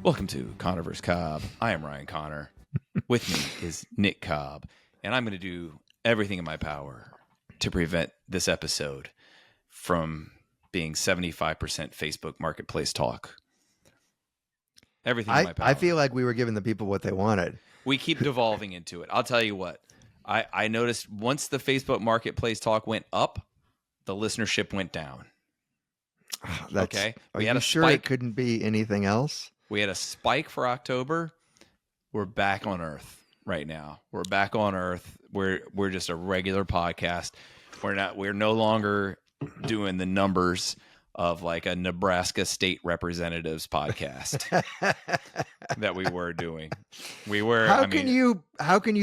Welcome to Conner vs. Cobb. I am Ryan Conner. With me is Nick Cobb, and I'm going to do everything in my power to prevent this episode from being 75% Facebook Marketplace talk. Everything in my power. I feel like we were giving the people what they wanted. We keep devolving into it. I'll tell you what. I noticed once the Facebook Marketplace talk went up, the listenership went down. Okay? Are you sure it couldn't be anything else? We had a spike for October. We're back on Earth right now. We're back on Earth. We're just a regular podcast. We're no longer doing the numbers of like a Nebraska state representatives podcast that we were doing. We were. How can you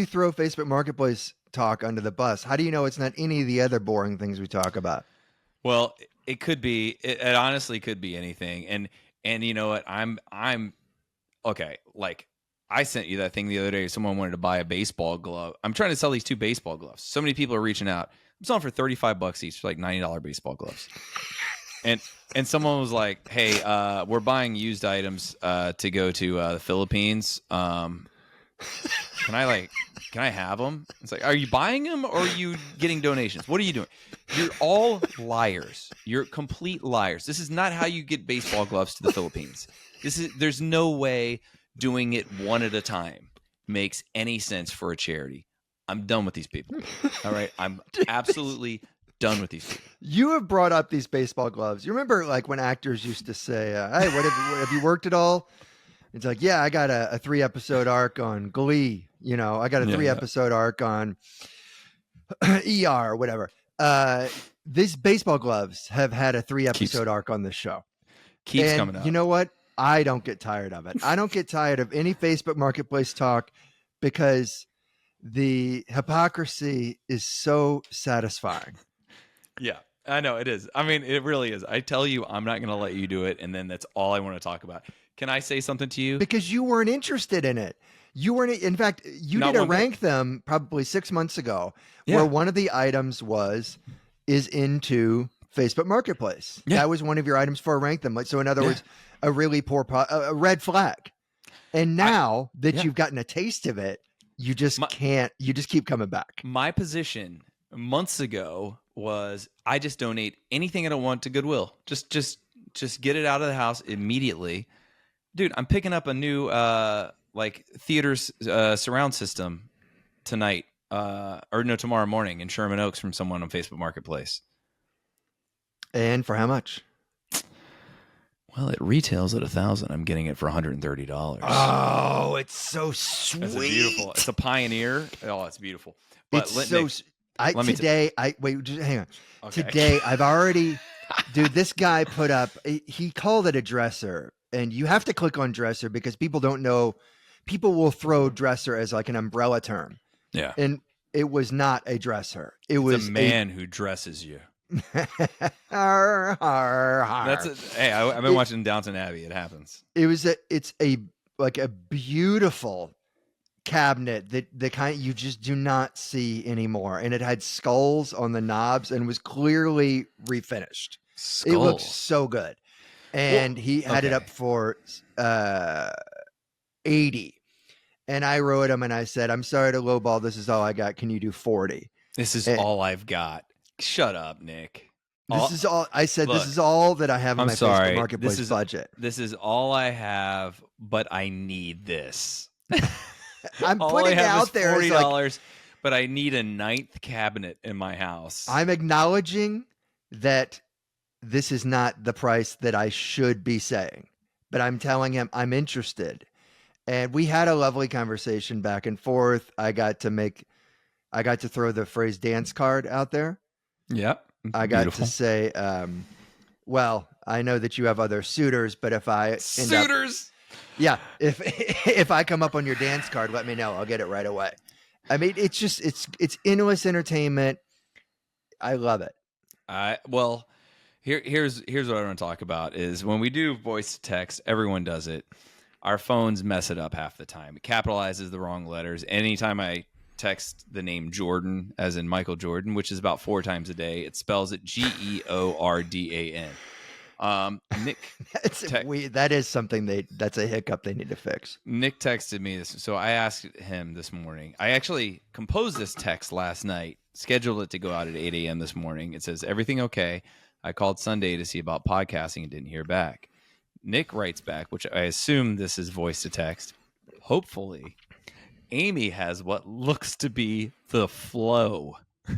throw Facebook Marketplace talk under the bus? How do you know it's not any of the other boring things we talk about? Well, it could be. It honestly could be anything. And you know what? I'm okay. Like I sent you that thing the other day. Someone wanted to buy a baseball glove. I'm trying to sell these 2 baseball gloves. So many people are reaching out. I'm selling for $35 each, for like $90 baseball gloves. And someone was like, "Hey, we're buying used items to go to the Philippines. Can I have them?" It's like, "Are you buying them or are you getting donations? What are you doing? You're all liars. You're complete liars. This is not how you get baseball gloves to the Philippines. There's no way doing it one at a time makes any sense for a charity. I'm done with these people. All right, I'm absolutely done with these people." You have brought up these baseball gloves. You remember like when actors used to say, "Hey, what have you worked at all?" It's like, "Yeah, I got a 3-episode arc on Glee. You know, I got a 3-episode arc on ER or whatever." These baseball gloves have had a 3-episode arc on this show. Keeps coming up. You know what? I don't get tired of it. I don't get tired of any Facebook Marketplace talk because the hypocrisy is so satisfying. Yeah, I know it is. I mean, it really is. I tell you, I'm not going to let you do it, and then that's all I want to talk about. Can I say something to you? Because you weren't interested in it. You weren't. In fact, you did a rank them probably 6 months ago, where one of the items is into Facebook Marketplace. Yeah. That was one of your items for a rank them. So in other words, a really poor a red flag. And now that you've gotten a taste of it, you just can't. You just keep coming back. My position months ago was I just donate anything I don't want to Goodwill. Just get it out of the house immediately. Dude, I'm picking up a new theater's surround system tonight tomorrow morning in Sherman Oaks from someone on Facebook Marketplace. And for how much? Well, it retails at $1,000. I'm getting it for $130. Oh, it's so sweet. It's beautiful. It's a Pioneer. Oh, it's beautiful. But hang on. Okay. Today, I've already, dude, this guy put up, he called it a dresser, and you have to click on dresser because people don't know, people will throw dresser as like an umbrella term. Yeah. And it was not a dresser. It's a man who dresses you. That's it. Hey, I've been watching Downton Abbey. It happens. It's a beautiful cabinet that the kind you just do not see anymore, and it had skulls on the knobs and was clearly refinished. It looked so good, and he had it up for $80, and I wrote him and I said, "I'm sorry to lowball. This is all I got. Can you do 40?" This is all I've got. Shut up, Nick. This is all I said. Look, this is all that I have in my Facebook Marketplace budget. This is all I have, but I need this. I'm putting it out there. $40, but I need a 9th cabinet in my house. I'm acknowledging that this is not the price that I should be saying, but I'm telling him I'm interested. And we had a lovely conversation back and forth. I got to throw the phrase dance card out there. Yeah. I got to say, well, I know that you have other suitors, but if I if I come up on your dance card, let me know. I'll get it right away. I mean, it's just, it's endless entertainment. I love it. Well, here's what I want to talk about is when we do voice to text, everyone does it. Our phones mess it up half the time. It capitalizes the wrong letters. Anytime I text the name Jordan, as in Michael Jordan, which is about 4 times a day, it spells it Geordan. Nick, that is something that's a hiccup they need to fix. Nick texted me this, so I asked him this morning. I actually composed this text last night, scheduled it to go out at 8 a.m. this morning. It says, "Everything okay? I called Sunday to see about podcasting and didn't hear back." Nick writes back, which I assume this is voice to text. "Hopefully, Amy has what looks to be the flow." And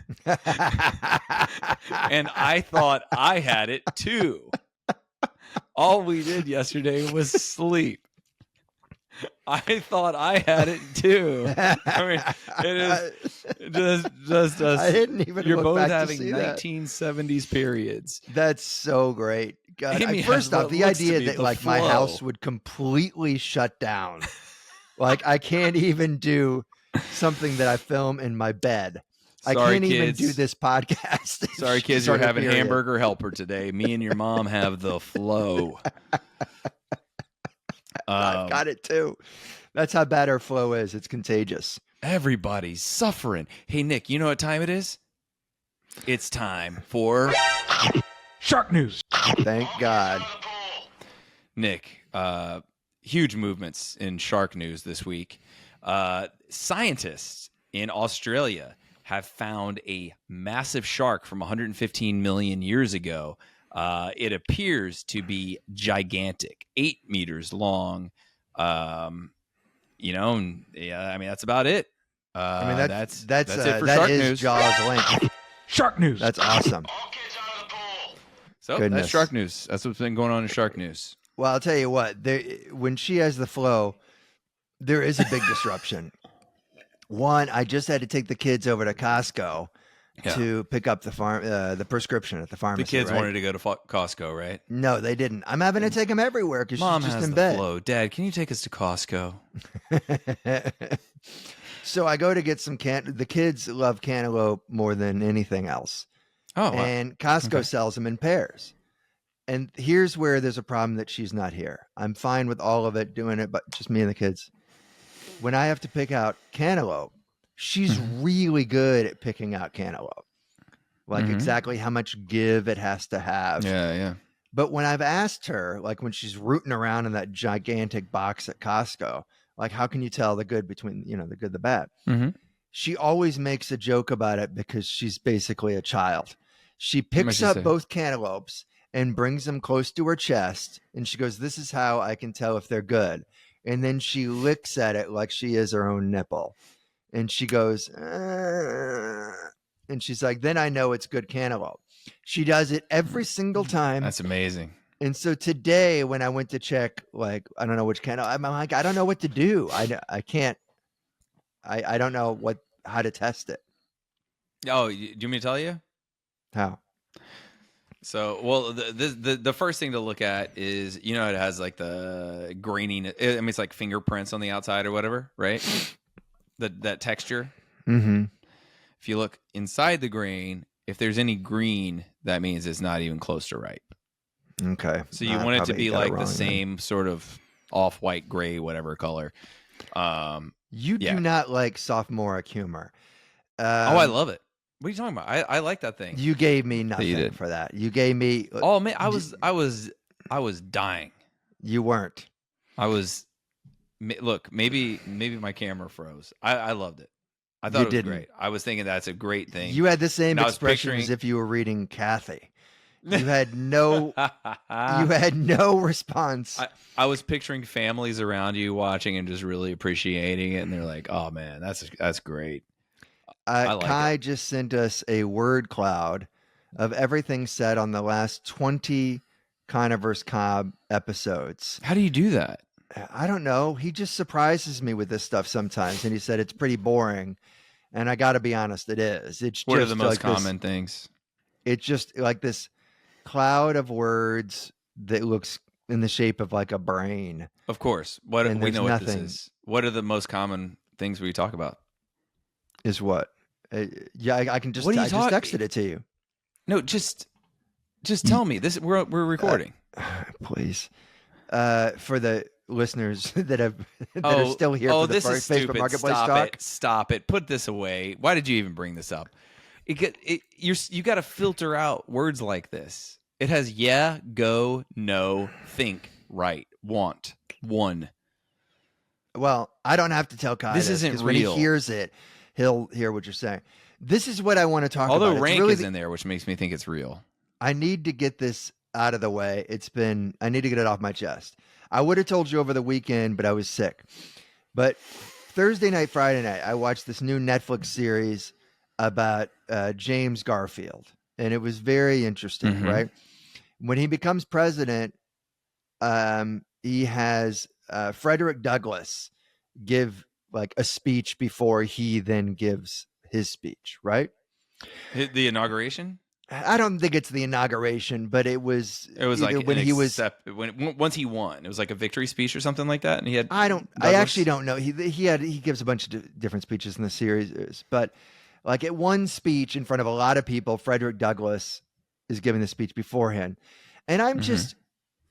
I thought I had it too. All we did yesterday was sleep. I thought I had it too. I mean, it is just us. I didn't even. You're look both back having to see 1970s periods. That's so great. God, Amy first has off, what the looks to idea be that the like my flow. house would completely shut down. Like I can't even do something that I film in my bed. I Sorry, can't even kids. do this podcast. Sorry, kids, you're having period. hamburger helper today. Me and your mom have the flow. I've got it too. That's how bad our flow is. It's contagious. Everybody's suffering. Hey, Nick, you know what time it is? It's time for Shark News. Thank God. Nick, huge movements in shark news this week. Scientists in Australia have found a massive shark from 115 million years ago. It appears to be gigantic, 8 meters long. I mean, that's about it. I mean, that's it for that shark is news. Jaws length. Shark news. That's awesome. So Goodness. that's shark news. That's what's been going on in shark news. Well, I'll tell you what. When she has the flow, there is a big disruption. One, I just had to take the kids over to Costco to pick up the prescription at the pharmacy. The kids right? wanted to go to Costco, right? No, they didn't. I'm having to take them everywhere because Mom she's just has in the bed. flow. Dad, can you take us to Costco? So I go to get some the kids love cantaloupe more than anything else. Oh, wow. And Costco sells them in pairs. And here's where there's a problem that she's not here. I'm fine with all of it, doing it, but just me and the kids. When I have to pick out cantaloupe, she's really good at picking out cantaloupe. Like exactly how much give it has to have. Yeah. But when I've asked her, like when she's rooting around in that gigantic box at Costco, like how can you tell the good between, the good, the bad? Mm-hmm. She always makes a joke about it because she's basically a child. She picks up both cantaloupes and brings them close to her chest. And she goes, "This is how I can tell if they're good." And then she licks at it like she is her own nipple. And she goes, and she's like, "Then I know it's good cantaloupe." She does it every single time. That's amazing. And so today when I went to check, like, I don't know which cantaloupe, I'm like, I don't know what to do. I can't, I don't know how to test it. Oh, do you want me to tell you? How? So, well, the first thing to look at is, it has like the graining. I mean, it's like fingerprints on the outside or whatever, right? That texture. Mm-hmm. If you look inside the grain, if there's any green, that means it's not even close to ripe. Okay. So you want it to be like the same sort of off-white, gray, whatever color. You do not like sophomoric humor. I love it. What are you talking about? I like that thing. You gave me nothing for that. You gave me. Oh man, I was dying. You weren't. I was. Look, maybe my camera froze. I loved it. I thought it was great. I was thinking that's a great thing. You had the same expression as if you were reading Kathy. You had no. You had no response. I was picturing families around you watching and just really appreciating it, and they're like, "Oh man, that's great." Kai just sent us a word cloud of everything said on the last 20 Conner vs. Cobb episodes. How do you do that? I don't know. He just surprises me with this stuff sometimes, and he said it's pretty boring. And I got to be honest, it is. What are the most common things? It's just like this cloud of words that looks in the shape of like a brain. Of course. We know what this is. What are the most common things we talk about? Is what? I can just. I just texted it to you. No, just tell me. This we're recording. Please, for the listeners that are still here for the Facebook Marketplace talk. Stop it. Put this away. Why did you even bring this up? You got to filter out words like this. It has yeah, go, no, think, right, want, one. Well, I don't have to tell Kai This this isn't because when he real. hears it, he'll hear what you're saying. This is what I want to talk Although about. It's rank really is in there, which makes me think it's real. I need to get this out of the way. I need to get it off my chest. I would have told you over the weekend, but I was sick. But Thursday night, Friday night, I watched this new Netflix series about James Garfield, and it was very interesting, right? When he becomes president, he has Frederick Douglass give like a speech before he then gives his speech, right? The inauguration? I don't think it's the inauguration, but it was like when he was once he won. It was like a victory speech or something like that, and he had. I actually don't know. He gives a bunch of different speeches in the series, but like at one speech in front of a lot of people, Frederick Douglass is giving the speech beforehand, and I'm just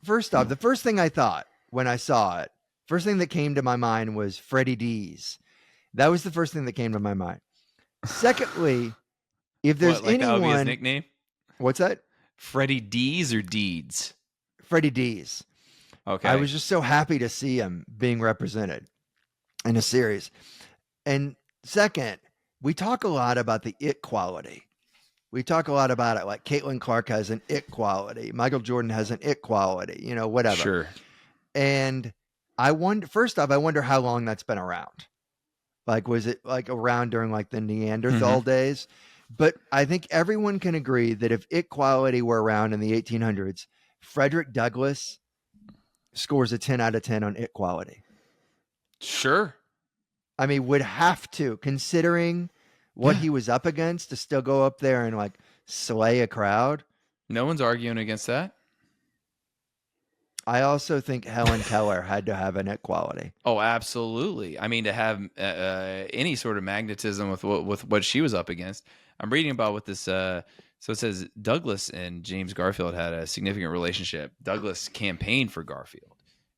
first off, the first thing I thought when I saw it, first thing that came to my mind was Freddie D's. That was the first thing that came to my mind. Secondly, if there's like anyone, that would be his nickname. What's that? Freddie D's or Deeds? Freddie D's. Okay. I was just so happy to see him being represented in a series. And second, we talk a lot about the it quality. We talk a lot about it. Like Caitlin Clark has an it quality. Michael Jordan has an it quality, whatever. Sure. And first off, I wonder how long that's been around. Like, was it like around during like the Neanderthal days? But I think everyone can agree that if it quality were around in the 1800s, Frederick Douglass scores a 10 out of 10 on it quality. Sure. I mean, would have to, considering what he was up against, to still go up there and like slay a crowd. No one's arguing against that. I also think Helen Keller had to have an it quality. Oh, absolutely. I mean, to have any sort of magnetism with what she was up against. I'm reading about what this. So it says Douglas and James Garfield had a significant relationship. Douglas campaigned for Garfield.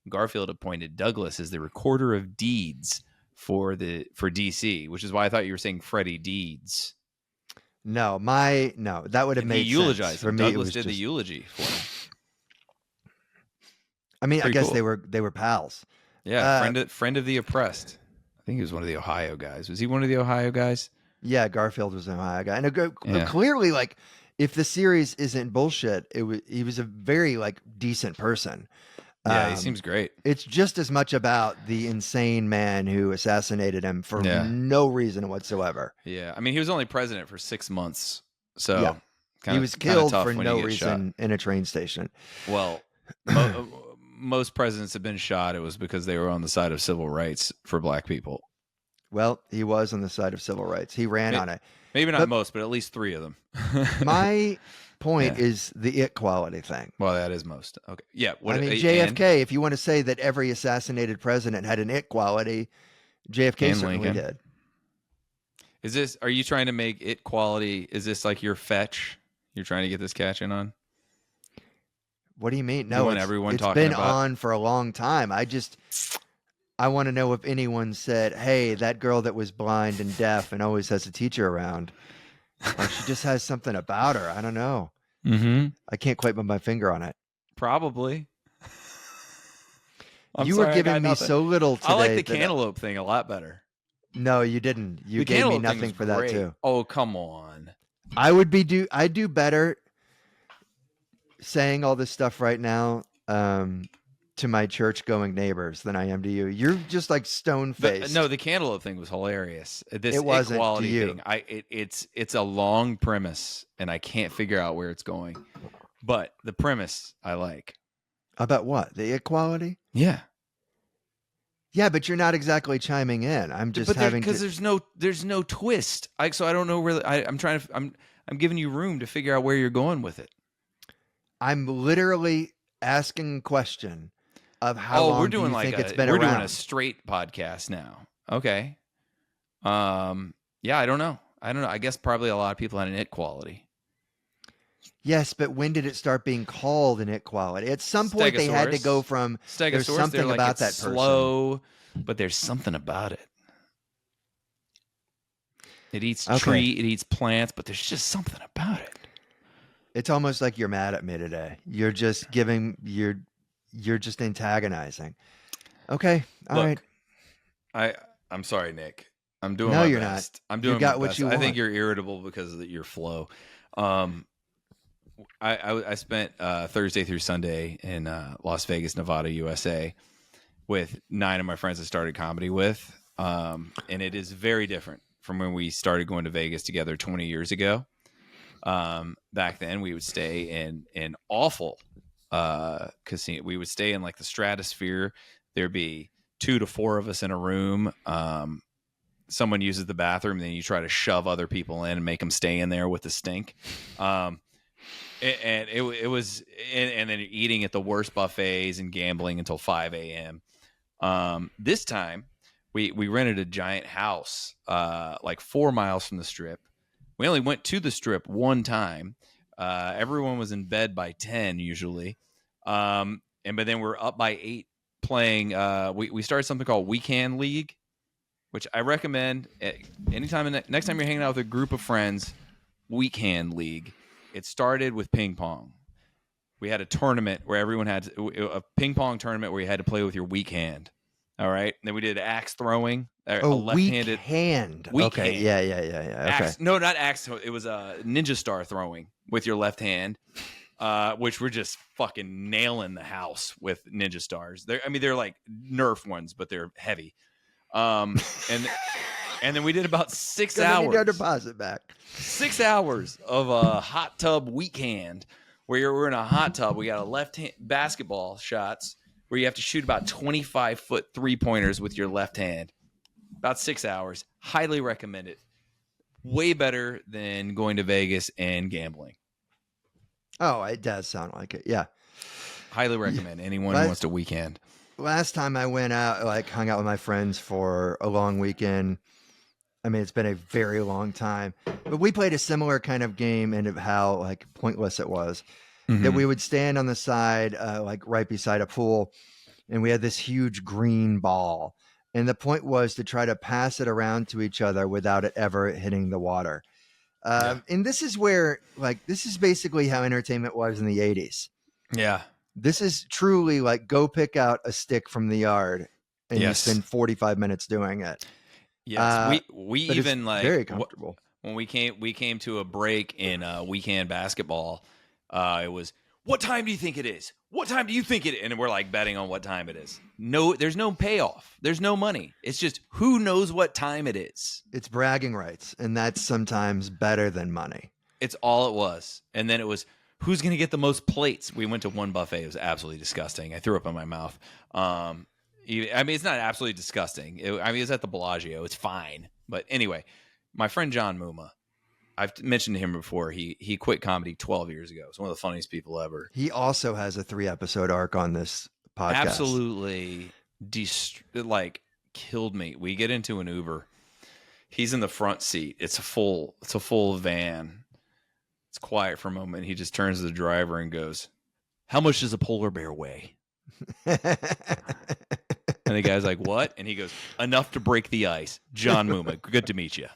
Garfield appointed Douglas as the recorder of deeds for DC, which is why I thought you were saying Freddie Deeds. No, that would have made he eulogized sense. For him. me, Douglas did the eulogy for him. I mean, Pretty I guess cool. they were pals. Yeah, friend of the oppressed. I think he was one of the Ohio guys. Was he one of the Ohio guys? Yeah, Garfield was an Ohio guy, and clearly, like, if the series isn't bullshit, he was a very like decent person. Yeah, he seems great. It's just as much about the insane man who assassinated him for no reason whatsoever. Yeah, I mean, he was only president for 6 months, so he was killed for no reason in a train station. Well, most presidents have been shot. It was because they were on the side of civil rights for black people. Well, he was on the side of civil rights. He ran on it. Maybe not most, but at least 3 of them. My point is the it quality thing. Well, that is most. Okay. Yeah. I mean, JFK, if you want to say that every assassinated president had an it quality, JFK certainly did. Are you trying to make it quality? Is this like your fetch? You're trying to get this catch in on? What do you mean? No, it's talking been about on for a long time. I want to know if anyone said, hey, that girl that was blind and deaf and always has a teacher around, like she just has something about her. I don't know. I can't quite put my finger on it. Probably. You were giving me so little today. I like the cantaloupe thing a lot better. No, you didn't. You gave me nothing for that too. Oh, come on. I'd do better saying all this stuff right now to my church-going neighbors than I am to you. You're just like stone-faced. No, the cantaloupe thing was hilarious. This it wasn't equality to you. thing. It's a long premise, and I can't figure out where it's going. But the premise I like. About what? The equality? Yeah. Yeah, but you're not exactly chiming in. I'm just because there's no twist. So I don't know where I'm giving you room to figure out where you're going with it. I'm literally asking a question of how long we're doing do you think it's been we're around? Doing a straight podcast now. Okay. Yeah, I don't know. I guess probably a lot of people had an it quality. Yes, but when did it start being called an it quality? At some point, they had to go from there's something about that person. Slow, but there's something about it. It eats tree, it eats plants, but there's just something about it. It's almost like you're mad at me today. You're just giving you're just antagonizing. Okay. All right. Look, I'm sorry, Nick. I'm doing No, my you're not. best. I'm You doing my got what best. you I think want. you're irritable because of your flow. I spent Thursday through Sunday in Las Vegas, Nevada, USA, with 9 of my friends I started comedy with, and it is very different from when we started going to Vegas together 20 years ago. Back then, we would stay in awful casino. We would stay in like the Stratosphere. There'd be 2 to 4 of us in a room. Someone uses the bathroom, then you try to shove other people in and make them stay in there with the stink. And it was, and then eating at the worst buffets and gambling until 5 a.m. This time, we rented a giant house, like 4 miles from the Strip. We only went to the Strip one time. Everyone was in bed by 10 usually, but then we're up by 8 playing. We started something called Weekend League, which I recommend anytime. Next time you're hanging out with a group of friends, Weekend League. It started with ping pong. We had a tournament where everyone had a ping pong tournament where you had to play with your weak hand. All right. And then we did axe throwing. A left-handed weak hand. Weak okay. hand. Yeah. Okay. Axe, no, not axe. It was a ninja star throwing with your left hand, which we're just fucking nailing the house with ninja stars. They're like Nerf ones, but they're heavy. And then we did about 6 hours. Need our deposit back. 6 hours of a hot tub weekend where we're in a hot tub. We got a left hand basketball shots where you have to shoot about 25-foot 3-pointers with your left hand. About 6 hours. Highly recommend it. Way better than going to Vegas and gambling. Oh, it does sound like it. Yeah. Highly recommend anyone who wants to weekend. Last time I went out, like hung out with my friends for a long weekend. I mean, it's been a very long time, but we played a similar kind of game and of how like pointless it was. That we would stand on the side, like right beside a pool, and we had this huge green ball. And the point was to try to pass it around to each other without it ever hitting the water. And this is where, like, this is basically how entertainment was in the 80s. Yeah. This is truly like go pick out a stick from the yard and you spend 45 minutes doing it. Yes. We even like very comfortable. When we came to a break in weekend basketball, it was, what time do you think it is? What time do you think it is? And we're like betting on what time it is. No, there's no payoff. There's no money. It's just who knows what time it is. It's bragging rights, and that's sometimes better than money. It's all it was. And then it was, who's going to get the most plates? We went to one buffet. It was absolutely disgusting. I threw up in my mouth. I mean, it's not absolutely disgusting. It's at the Bellagio. It's fine. But anyway, my friend John Muma, I've mentioned him before. He quit comedy 12 years ago. He's one of the funniest people ever. He also has a 3-episode arc on this podcast. Absolutely, killed me. We get into an Uber. He's in the front seat. It's a full van. It's quiet for a moment. He just turns to the driver and goes, "How much does a polar bear weigh?" And the guy's like, "What?" And he goes, "Enough to break the ice." John Muma, good to meet you.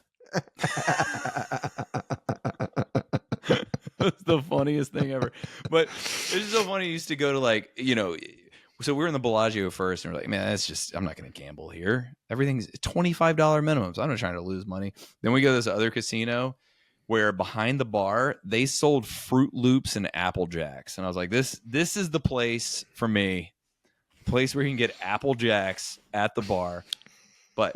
It's the funniest thing ever. But it's just so funny. He used to go to so we were in the Bellagio first, and we're like, man, that's just, I'm not going to gamble here. Everything's $25 minimums. I'm not trying to lose money. Then we go to this other casino where behind the bar, they sold Fruit Loops and Apple Jacks. And I was like, this is the place for me. Place where you can get Apple Jacks at the bar. But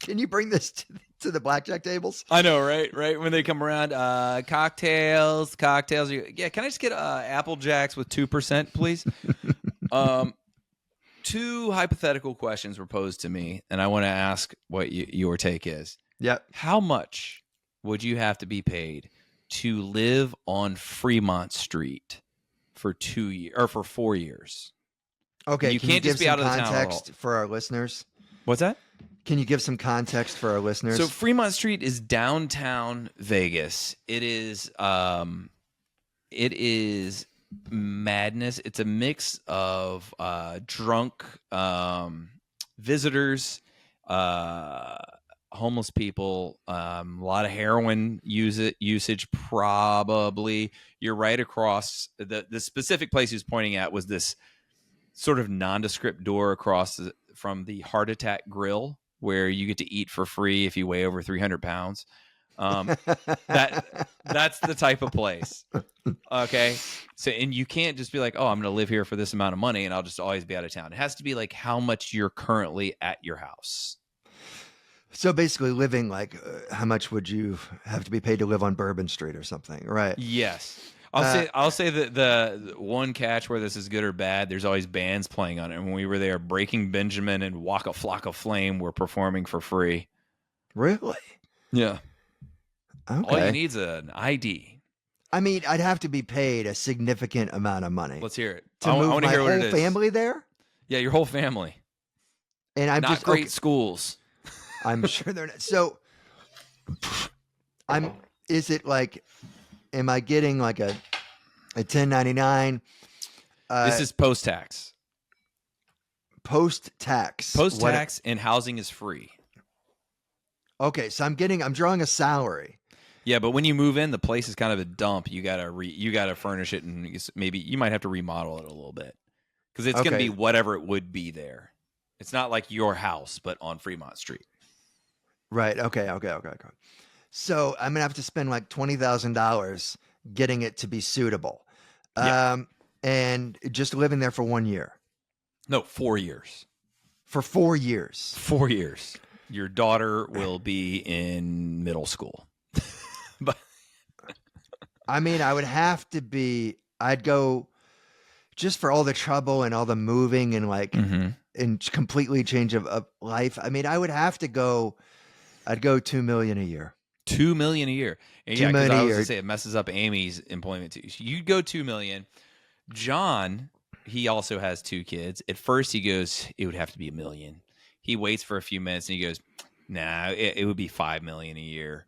Can you bring this to the blackjack tables? I know, right? Right when they come around, cocktails. Can I just get Apple Jacks with 2%, please? 2 hypothetical questions were posed to me, and I want to ask what your take is. Yeah. How much would you have to be paid to live on Fremont Street for 2 years or for 4 years? Okay, you can't just be out of the town context for our listeners. What's that? Can you give some context for our listeners? So Fremont Street is downtown Vegas. It is madness. It's a mix of drunk visitors, homeless people, a lot of heroin usage, probably. You're right across the specific place he was pointing at was this sort of nondescript door across from the Heart Attack Grill, where you get to eat for free if you weigh over 300 pounds. That's the type of place. Okay. So, and you can't just be like, oh, I'm going to live here for this amount of money and I'll just always be out of town. It has to be like how much you're currently at your house. So basically living like, how much would you have to be paid to live on Bourbon Street or something? Right. Yes. I'll say that the one catch where this is good or bad, there's always bands playing on it. And when we were there, Breaking Benjamin and Waka Flocka Flame were performing for free. Really? Yeah. Okay. All you need is an ID. I mean, I'd have to be paid a significant amount of money. Let's hear it. To move I my hear what it whole is. family there? Yeah, your whole family. And I'm not just great schools. I'm sure they're not. So is it like, am I getting like a 1099? This is post-tax. Post-tax. Post-tax and housing is free. Okay, so I'm drawing a salary. Yeah, but when you move in, the place is kind of a dump. You gotta furnish it, and maybe you might have to remodel it a little bit because it's gonna be whatever it would be there. It's not like your house, but on Fremont Street. Right. Okay. So I'm gonna have to spend like $20,000 getting it to be suitable, and just living there for 1 year. No, 4 years. For 4 years. 4 years. Your daughter will be in middle school. But I mean, I'd go just for all the trouble and all the moving and like and completely change of life. I mean, I'd go $2 million a year. $2 million a year. And $2 million I a was year. gonna say it messes up Amy's employment too. You'd go $2 million. John, he also has 2 kids. At first he goes, it would have to be $1 million. He waits for a few minutes and he goes, nah, it would be $5 million a year.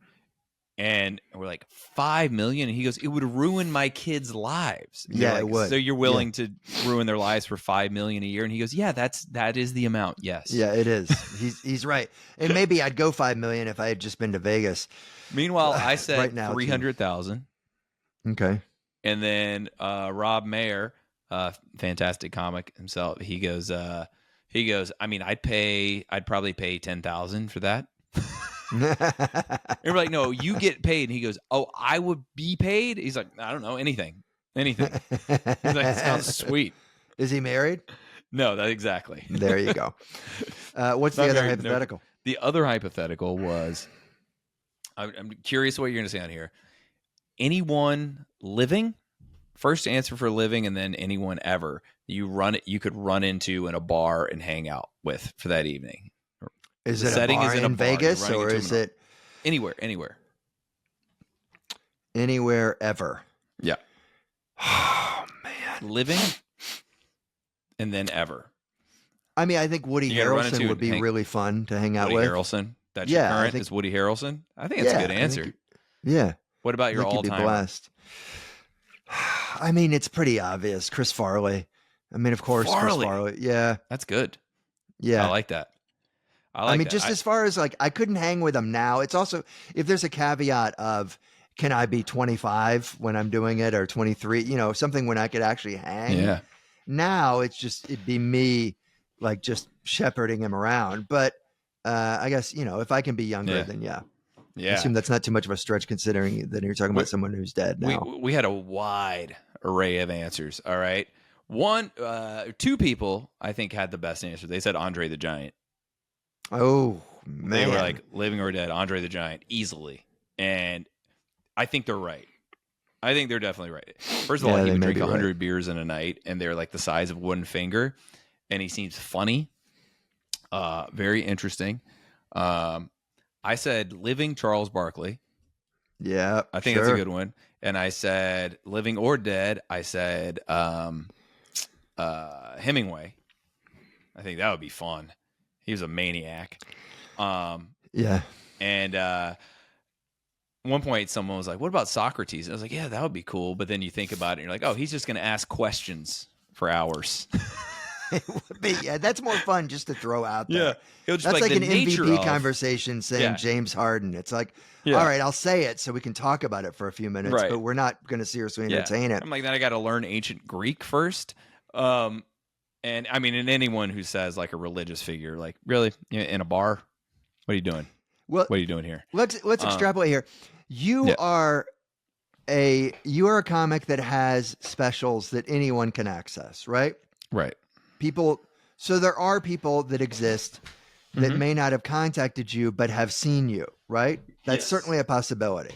And we're like, $5 million? And he goes, it would ruin my kids' lives. And Yeah, like, it would. So you're willing to ruin their lives for $5 million a year? And he goes, yeah, that is the amount. Yes. Yeah, it is. He's right. And maybe I'd go $5 million if I had just been to Vegas. Meanwhile, I said right now, 300,000. Okay. And then Rob Mayer, fantastic comic himself, he goes, I mean, I'd probably pay 10,000 for that. And we're like, no, you get paid. And he goes, oh, I would be paid? He's like, I don't know, anything. He's like, it sounds sweet. Is he married? No, exactly. There you go. What's the other hypothetical? No. The other hypothetical was, I'm curious what you're going to say on here. Anyone living, first answer for living, and then anyone ever you could run into in a bar and hang out with for that evening. Is it a bar in Vegas or is it anywhere? Anywhere ever? Yeah. Oh man, living and then ever. I mean, I think Woody Harrelson would be really fun to hang out with. Woody Harrelson. That's your current is Woody Harrelson. I think that's a good answer. Yeah. What about your all-time? Blessed. I mean, it's pretty obvious. Chris Farley. I mean, of course, Chris Farley. Yeah. That's good. Yeah. I like that. I mean, just as far as like, I couldn't hang with him now. It's also, if there's a caveat of, can I be 25 when I'm doing it or 23, something when I could actually hang. Yeah. Now it'd be me like just shepherding him around. But I guess, if I can be younger, then yeah. Yeah. I assume that's not too much of a stretch considering that you're talking about someone who's dead now. We had a wide array of answers. All right. 2 people I think had the best answer. They said Andre the Giant. Oh man. They were like living or dead, Andre the Giant, easily. And I think they're right. I think they're definitely right. First of all, he would drink 100 beers in a night and they're like the size of one finger. And he seems funny. Very interesting. I said living Charles Barkley. Yeah, I think that's a good one. And I said living or dead. I said Hemingway. I think that would be fun. He was a maniac. Yeah. And one point, someone was like, "What about Socrates?" And I was like, "Yeah, that would be cool." But then you think about it, and you're like, "Oh, he's just going to ask questions for hours." Yeah, that's more fun just to throw out there. Yeah. He'll just That's be like the an nature MVP of. conversation saying Yeah. James Harden. It's like, Yeah. all right, I'll say it so we can talk about it for a few minutes, Right. but we're not going to seriously Yeah. entertain it. I'm like, then I got to learn ancient Greek first. And I mean, and anyone who says like a religious figure, like really in a bar, what are you doing? Well, What are you doing here? let's extrapolate here. You are a comic that has specials that anyone can access, right? Right. So there are people that exist that may not have contacted you but have seen you, right? That's certainly a possibility.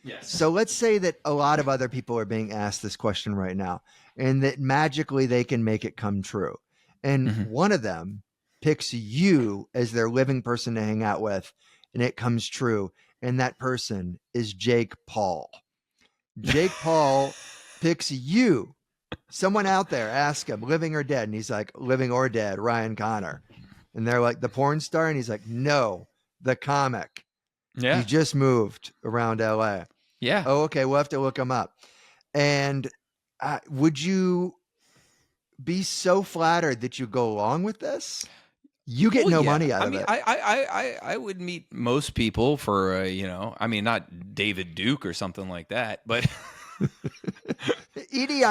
Yes. So let's say that a lot of other people are being asked this question right now, and that magically they can make it come true. And one of them picks you as their living person to hang out with, and it comes true. And that person is Jake Paul. Jake Paul picks you. Someone out there, ask him, living or dead. And he's like, living or dead, Ryan Conner. And they're like, the porn star? And he's like, no, the comic. Yeah. He just moved around LA. Yeah. Oh, okay. We'll have to look him up. And would you be so flattered that you go along with this? You get no money out of it. I would meet most people for, I mean, not David Duke or something like that, but Edie,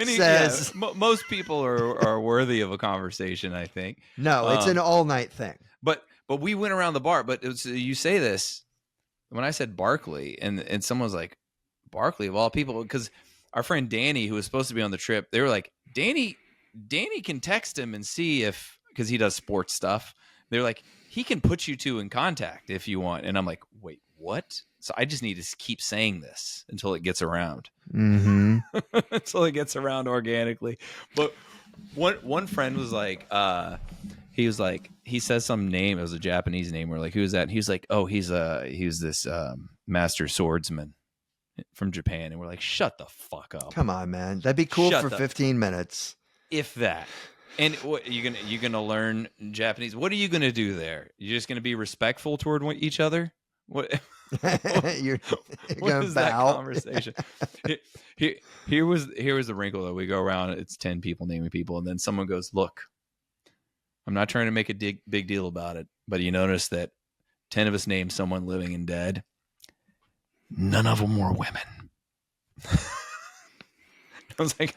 says most people are worthy of a conversation, I think. No, it's an all night thing. But we went around the bar, but you say this when I said Barkley and someone was like, Barkley of all people, because our friend Danny, who was supposed to be on the trip, they were like, Danny can text him and see if, because he does sports stuff. They're like, he can put you two in contact if you want. And I'm like, wait, what? So I just need to keep saying this until it gets around. Until it gets around organically. But one friend was like, he says some name. It was a Japanese name. We're like, who's that? And he was like, oh, he was this master swordsman from Japan. And we're like, shut the fuck up. Come on, man. That'd be cool for 15 minutes. If that. And what you gonna learn Japanese? What are you gonna do there? You're just gonna be respectful toward each other? What? You're what gonna is bow? That conversation? Here was the wrinkle though. We go around. It's 10 people naming people, and then someone goes, "Look, I'm not trying to make a big deal about it, but you notice that 10 of us named someone living and dead. None of them were women." I was like,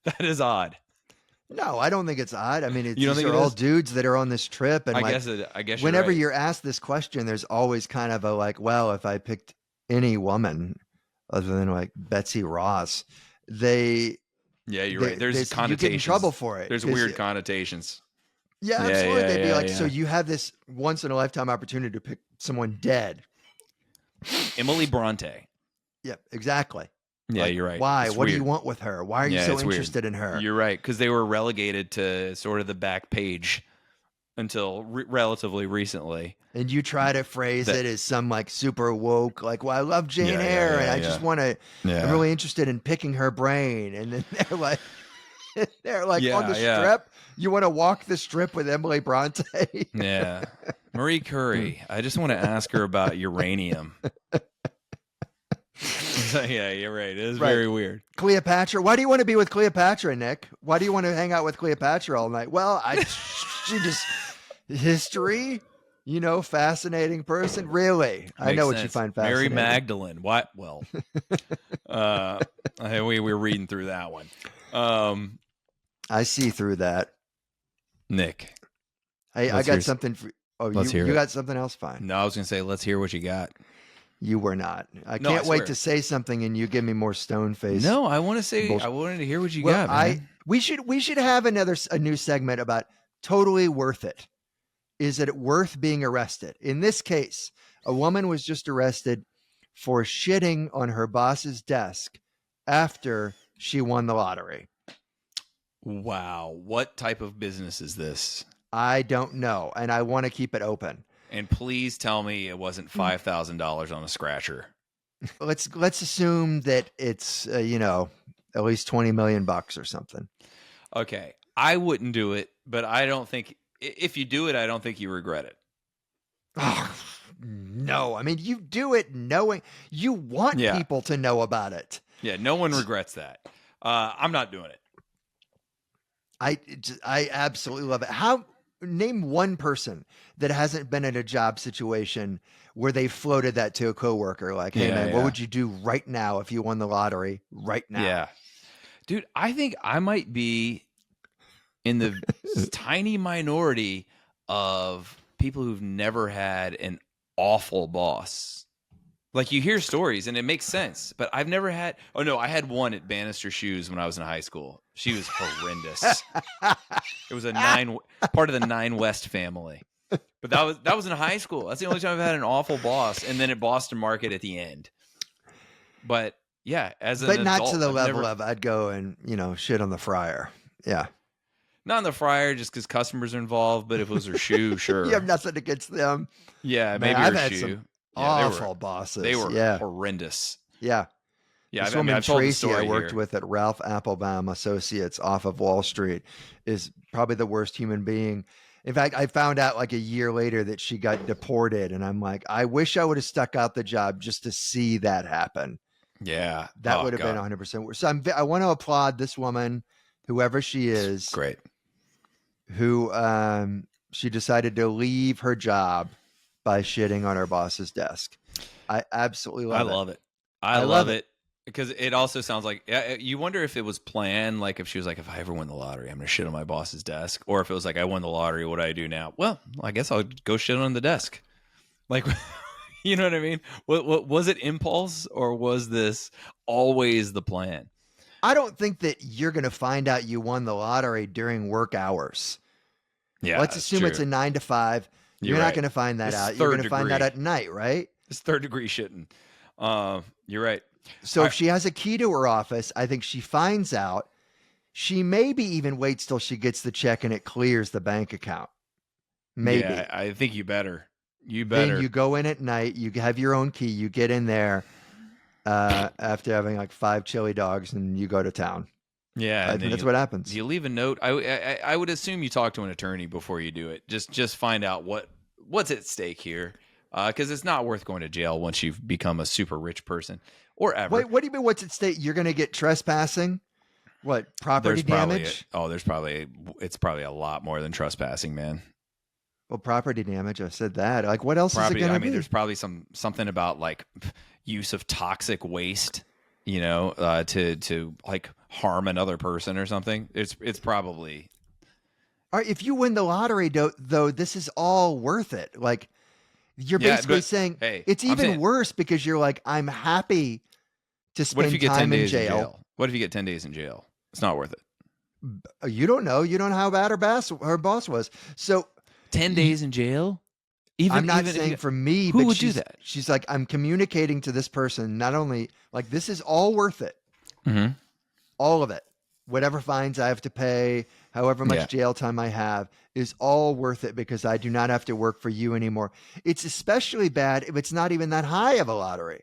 that is odd. No, I don't think it's odd. I mean, these are all dudes that are on this trip, and I guess whenever you're you're asked this question, there's always kind of a like, well, if I picked any woman other than like Betsy Ross, you're right. There's connotations. You get in trouble for it. There's weird connotations. Yeah, absolutely. They'd be like, yeah. so you have this once in a lifetime opportunity to pick someone dead. Emily Bronte. Yep, exactly. Yeah, you're right. Why? It's what weird. do you want with her? Why are you so interested in her? You're right, because they were relegated to sort of the back page until relatively recently. And you try to phrase it as some like super woke, like, well, I love Jane Eyre, and I just want to. I'm really interested in picking her brain, and then they're like, on the strip. You want to walk the strip with Emily Bronte? Yeah, Marie Curie. I just want to ask her about uranium. Yeah, you're right. It is very weird. Cleopatra. Why do you want to be with Cleopatra, Nick? Why do you want to hang out with Cleopatra all night? Well, she just history, fascinating person. Really, I know what you find fascinating. Mary Magdalene. What? Well, we were reading through that one. I see through that. Nick, I got something for. Oh, you got something else? Fine. No, I was gonna say, let's hear what you got. You were not. I can't wait to say something and you give me more stone face. No, I want to say. Bullshit. I wanted to hear what you got. Man. We should have a new segment about totally worth it. Is it worth being arrested? In this case, a woman was just arrested for shitting on her boss's desk after she won the lottery. Wow, what type of business is this? I don't know, and I want to keep it open. And please tell me it wasn't $5,000 on a scratcher. Let's assume that it's at least $20 million or something. Okay, I wouldn't do it, but I don't think if you do it, I don't think you regret it. Oh, no, I mean you do it knowing you want people to know about it. Yeah, no one regrets that. I'm not doing it. I absolutely love it. Name one person that hasn't been in a job situation where they floated that to a coworker, like, "Hey, man, what would you do right now if you won the lottery right now?" Yeah, dude, I think I might be in the tiny minority of people who've never had an awful boss. Like, you hear stories and it makes sense, but I've never had. Oh no, I had one at Bannister Shoes when I was in high school. She was horrendous. It was part of the 9 West family, but that was in high school. That's the only time I've had an awful boss, and then at Boston Market at the end. But yeah, as an but not adult, to the I've level never, of I'd go and shit on the fryer. Yeah, not in the fryer just because customers are involved. But if it was her shoe, sure. You have nothing against them. Yeah, Man, maybe I've her had shoe. some Yeah, awful bosses. They were yeah, horrendous. yeah. Yeah, This I mean, woman I've told the Tracy I story worked here. with at Ralph Applebaum Associates off of Wall Street is probably the worst human being. In fact, I found out like a year later that she got deported, and I'm like, I wish I would have stuck out the job just to see that happen. Yeah, That would have been 100% worse. So I want to applaud this woman, whoever she is, great. who she decided to leave her job by shitting on her boss's desk. I absolutely love it. I love it. I love it because it also sounds like you wonder if it was planned. Like if she was like, if I ever win the lottery, I'm going to shit on my boss's desk. Or if it was like, I won the lottery, what do I do now? Well, I guess I'll go shit on the desk. Like, you know what I mean? What was it, impulse, or was this always the plan? I don't think that you're going to find out you won the lottery during work hours. Yeah, let's assume it's a 9 to 5. You're not going to find that out. You're going to find that at night, right? It's third degree shitting. You're right. So if she has a key to her office, I think she finds out. She maybe even waits till she gets the check and it clears the bank account. Maybe. Yeah, I think you better. You better. Then you go in at night. You have your own key. You get in there after having like 5 chili dogs, and you go to town. Yeah, I think that's what happens. You leave a note. I would assume you talk to an attorney before you do it. Just find out what's at stake here, because it's not worth going to jail once you've become a super rich person or ever. Wait, what do you mean? What's at stake? You're going to get trespassing? What, property damage? It's probably a lot more than trespassing, man. Well, property damage. I said that. Like, what else is it going to be? There's probably something about like use of toxic waste, to like harm another person or something. It's probably. All right, if you win the lottery, though, this is all worth it. Like, you're basically saying it's even worse because you're like, I'm happy to spend what if you get time 10 days in jail. What if you get 10 days in jail? It's not worth it. You don't know. You don't know how bad her boss was. So 10 days in jail? I'm not saying for me, who but would do that? She's like, I'm communicating to this person, not only like this is all worth it. Mm-hmm. All of it. Whatever fines I have to pay, however much jail time I have, is all worth it because I do not have to work for you anymore. It's especially bad if it's not even that high of a lottery.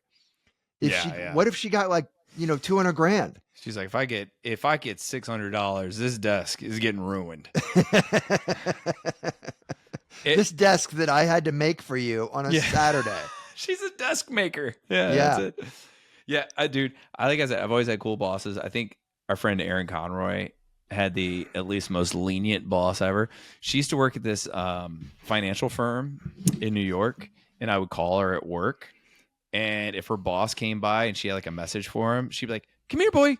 What if she got like, $200,000? She's like, if I get $600, this desk is getting ruined. This desk that I had to make for you on a Saturday. She's a desk maker. Yeah. That's it. Yeah, dude. Like I said, I've always had cool bosses. I think our friend Erin Conroy had the at least most lenient boss ever. She used to work at this financial firm in New York, and I would call her at work. And if her boss came by and she had like a message for him, she'd be like, "Come here, boy."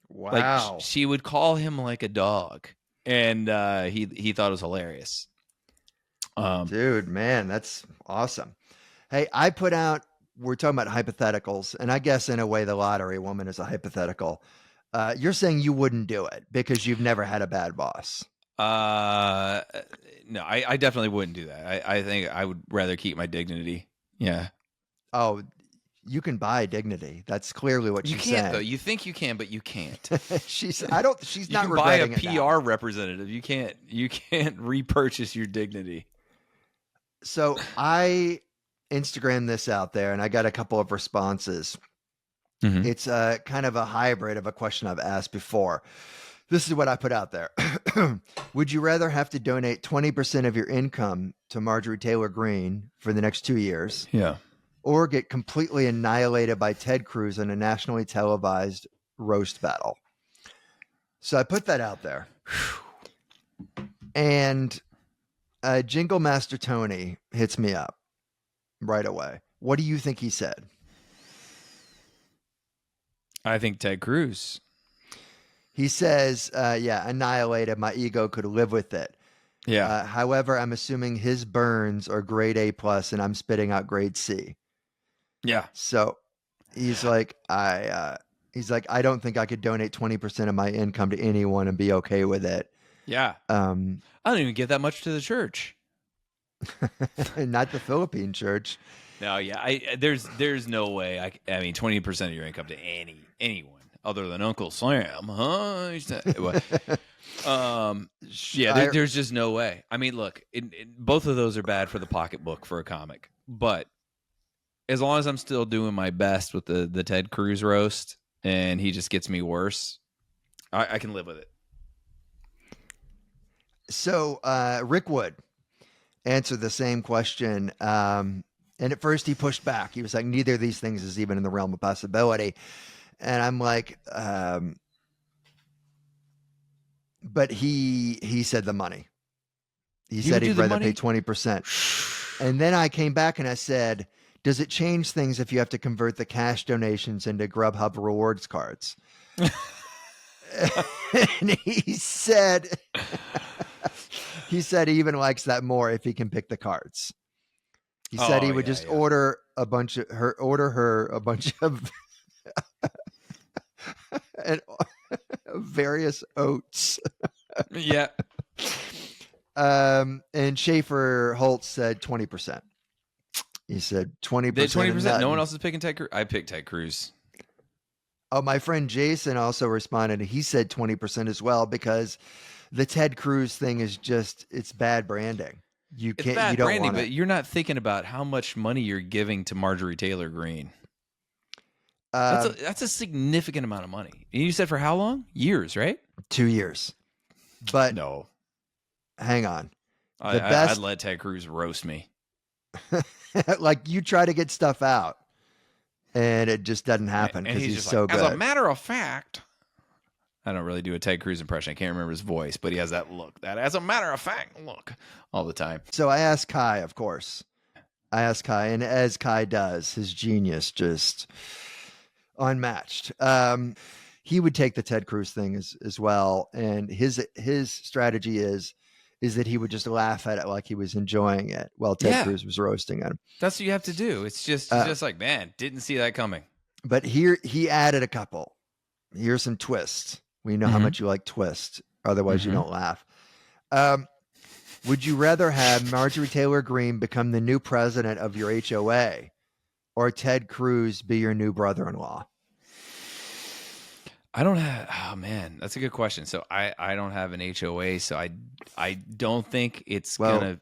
Wow. Like she would call him like a dog, and he thought it was hilarious. Dude, man, that's awesome. Hey, we're talking about hypotheticals, and I guess in a way the lottery woman is a hypothetical. You're saying you wouldn't do it because you've never had a bad boss. No, I definitely wouldn't do that. I think I would rather keep my dignity. Yeah. Oh, you can buy dignity. That's clearly what she's saying. Though. You think you can, but you can't. She's not you regretting can buy a PR representative. You can't repurchase your dignity. So I Instagram this out there, and I got a couple of responses. Mm-hmm. It's kind of a hybrid of a question I've asked before. This is what I put out there. Would you rather have to donate 20% of your income to Marjorie Taylor Greene for the next 2 years? Yeah. Or get completely annihilated by Ted Cruz in a nationally televised roast battle? So I put that out there. And Jingle Master Tony hits me up right away. What do you think he said? I think Ted Cruz. He says, annihilated. My ego could live with it. Yeah. However, I'm assuming his burns are grade A plus and I'm spitting out grade C. Yeah. So he's like, I don't think I could donate 20% of my income to anyone and be okay with it. Yeah. I don't even give that much to the church. Not the Philippine church. No, yeah. There's no way. I mean, 20% of your income to anyone other than Uncle Sam, huh? There's just no way. I mean, look, both of those are bad for the pocketbook for a comic, but as long as I'm still doing my best with the Ted Cruz roast and he just gets me worse, I can live with it. So Rick Wood answered the same question. And at first he pushed back. He was like, neither of these things is even in the realm of possibility. And I'm like, but he said the money. He said he'd rather pay 20%. And then I came back and I said, does it change things if you have to convert the cash donations into Grubhub rewards cards? And he said he even likes that more if he can pick the cards. He said he would just order her a bunch of and various oats. Yeah. And Schaefer Holtz said 20%. He said 20%. 20%. No one else is picking Ted Cruz. I picked Ted Cruz. Oh, my friend Jason also responded. He said 20% as well because the Ted Cruz thing is just, it's bad branding. You can't, you don't want it. But you're not thinking about how much money you're giving to Marjorie Taylor Greene. That's a significant amount of money. And you said for how long? Years, right? 2 years. But no, hang on. I'd let Ted Cruz roast me. Like you try to get stuff out and it just doesn't happen because he's so good. As a matter of fact, I don't really do a Ted Cruz impression. I can't remember his voice, but he has that look. That, as a matter of fact, look all the time. So I asked Kai, of course. And as Kai does, his genius just unmatched. He would take the Ted Cruz thing as well, and his strategy is that he would just laugh at it like he was enjoying it while Ted Cruz was roasting him. That's what you have to do. It's just like, man, didn't see that coming. But here he added a couple. Here's some twists. We know how much you like twists. Otherwise, you don't laugh. Would you rather have Marjorie Taylor Greene become the new president of your HOA or Ted Cruz be your new brother-in-law? I don't have. Oh man, that's a good question. So I don't have an HOA, so I don't think it's gonna.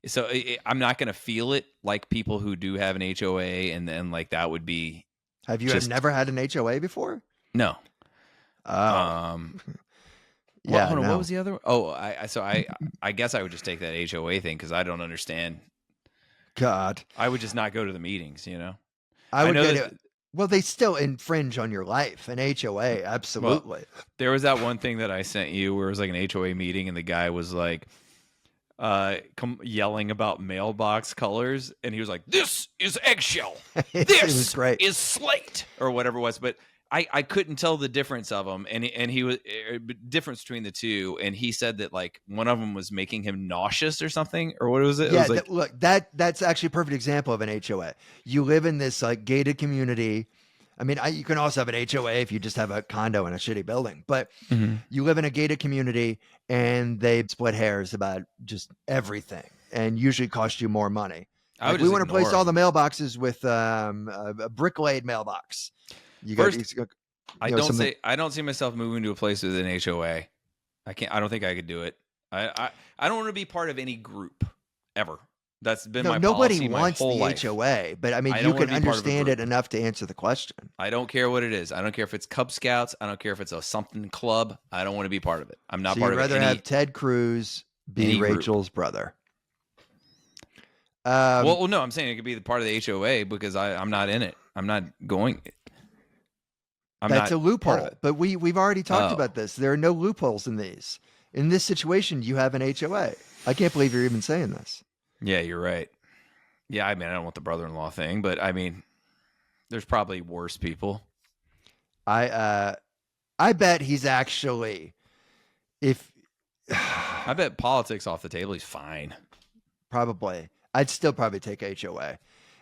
So I'm not gonna feel it like people who do have an HOA, and then like that would be. Have you never had an HOA before? No. Yeah. Hold on, what was the other one? Oh, I guess I would just take that HOA thing because I don't understand. God, I would just not go to the meetings. Well, they still infringe on your life. An HOA, absolutely. Well, there was that one thing that I sent you where it was like an HOA meeting, and the guy was like, yelling about mailbox colors, and he was like, "This is eggshell. This is slate," or whatever it was. But I couldn't tell the difference of them, and he was difference between the two, and he said that like one of them was making him nauseous or something, or what was it? Yeah, it was like, that's actually a perfect example of an HOA. You live in this like gated community. I mean, you can also have an HOA if you just have a condo in a shitty building, but you live in a gated community, and they split hairs about just everything, and usually cost you more money. Like, we want to replace all the mailboxes with a brick-laid mailbox. I don't see myself moving to a place with an HOA. I don't think I could do it. I don't want to be part of any group ever. That's been my policy my whole life. Nobody wants the HOA, but I mean, you can understand it enough to answer the question. I don't care what it is. I don't care if it's Cub Scouts. I don't care if it's a something club. I don't want to be part of it. I'm not part of it. You'd rather have Ted Cruz be Rachel's brother. Well, no, I'm saying it could be the part of the HOA because I'm not in it. I'm not going. That's a not part of loophole. it. But we've already talked Oh. about this. There are no loopholes in these. In this situation, you have an HOA. I can't believe you're even saying this. Yeah, you're right. Yeah, I mean, I don't want the brother-in-law thing, but I mean, there's probably worse people. I bet he's actually, if I bet politics off the table. He's fine. probably, I'd still probably take HOA